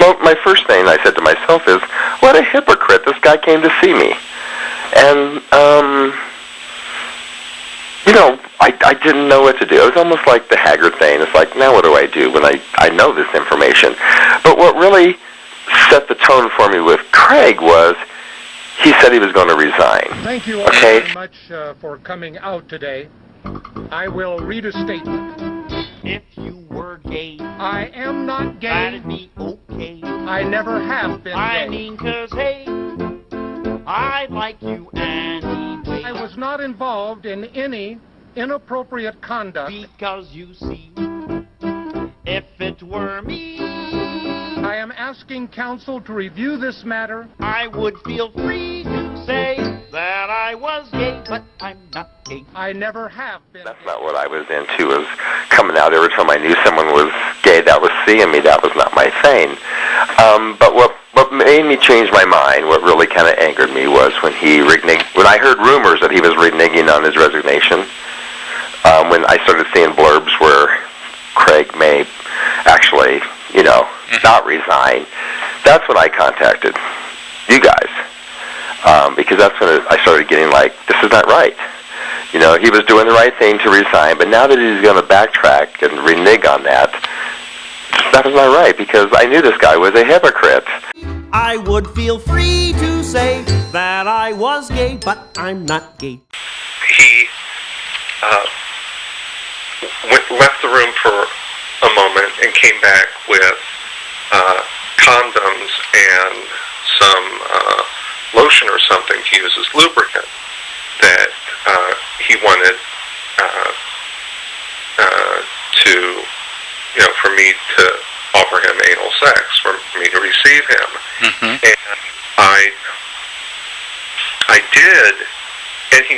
Well, my first thing I said to myself is, what a hypocrite. This guy came to see me. And, I didn't know what to do. It was almost like the Haggard thing. It's like, now what do I do when I know this information? But what really set the tone for me with Craig was he said he was going to resign. Thank you all very much for coming out today. I will read a statement. If you were gay, I am not gay. that'd be okay. I never have been I gay. mean, 'cause hey, I like you anyway. I was not involved in any inappropriate conduct. Because you see, if it were me, I am asking counsel to review this matter. I would feel free to say that I was gay, but I'm not gay. I never have been That's gay. not what I was into, was coming out every time I knew someone was gay that was seeing me. That was not my thing. But what made me change my mind, what really kind of angered me, was when when I heard rumors that he was reneging on his resignation, when I started seeing blurbs where Craig may actually, not resign, that's when I contacted you guys. Because that's when I started getting like, this is not right. He was doing the right thing to resign, but now that he's going to backtrack and renege on that is not right, because I knew this guy was a hypocrite. I would feel free to say that I was gay, but I'm not gay. He left the room for a moment and came back with condoms and some lotion or something to use as lubricant that he wanted for me to offer him anal sex, for me to receive him. Mm-hmm. And I did, and he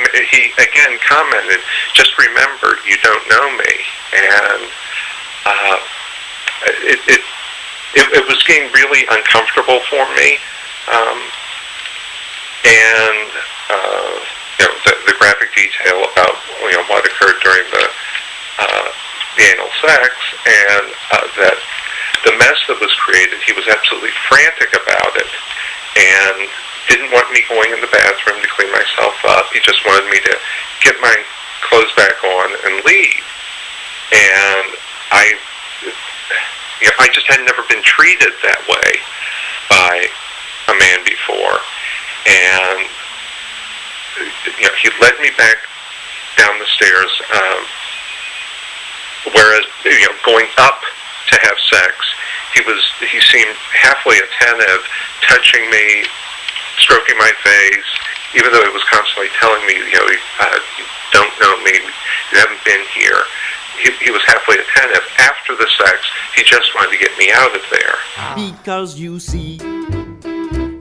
again commented, just remember, you don't know me. And it was getting really uncomfortable for me. And the graphic detail about what occurred during the anal sex, and that the mess that was created, he was absolutely frantic about it, and didn't want me going in the bathroom to clean myself up. He just wanted me to get my clothes back on and leave. And I just had never been treated that way by a man before. And he led me back down the stairs, whereas going up to have sex, he seemed halfway attentive, touching me, stroking my face, even though he was constantly telling me, you don't know me, you haven't been here. He was halfway attentive. After the sex, he just wanted to get me out of there. Because you see,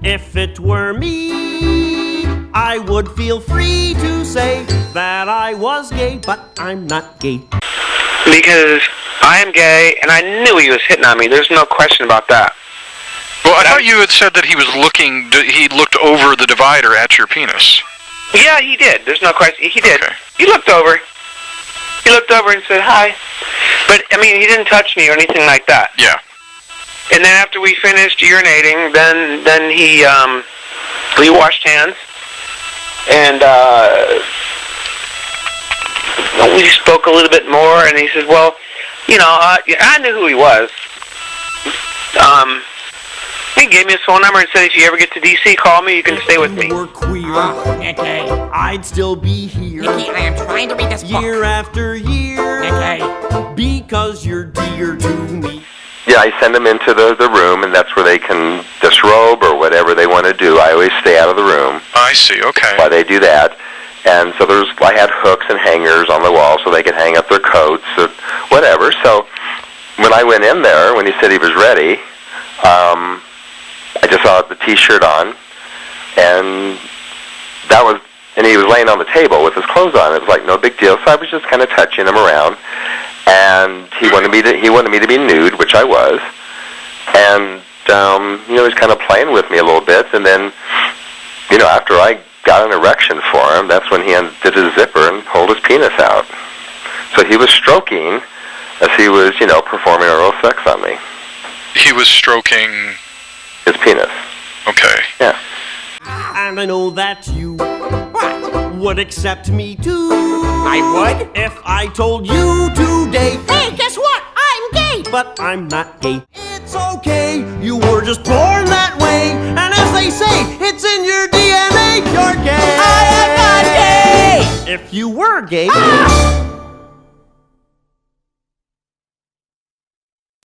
if it were me, I would feel free to say that I was gay, but I'm not gay. Because I am gay, and I knew he was hitting on me. There's no question about that. Well, I thought you had said that he looked over the divider at your penis. Yeah, he did. There's no question. He did. Okay. He looked over. He looked over and said, hi. But, he didn't touch me or anything like that. Yeah. And then after we finished urinating, then he washed hands. And we spoke a little bit more, and he said, well, I knew who he was. He gave me his phone number and said, if you ever get to D.C., call me, you can stay with me. If you were queer, Nicky. I'd still be here. Nicky, I am trying to read this book. Year after year. Nicky. Because you're dear to me. Yeah, I send them into the room, and that's where they can disrobe or whatever they want to do. I always stay out of the room. I see, okay. While they do that. And so I had hooks and hangers on the wall so they could hang up their coats or whatever. So when I went in there, when he said he was ready, I just saw the T-shirt on, and he was laying on the table with his clothes on. It was like no big deal. So I was just kind of touching him around, and he wanted me to be nude, which I was, and he was kind of playing with me a little bit, and then after I got an erection for him, that's when he undid his zipper and pulled his penis out. So he was stroking as he was, performing oral sex on me. he was stroking his penis. Okay. Yeah. And I know that you would accept me too. I would? If I told you today. Hey, guess what? I'm gay! But I'm not gay. It's okay, you were just born that way. And as they say, it's in your DNA, you're gay. I am not gay! If you were gay,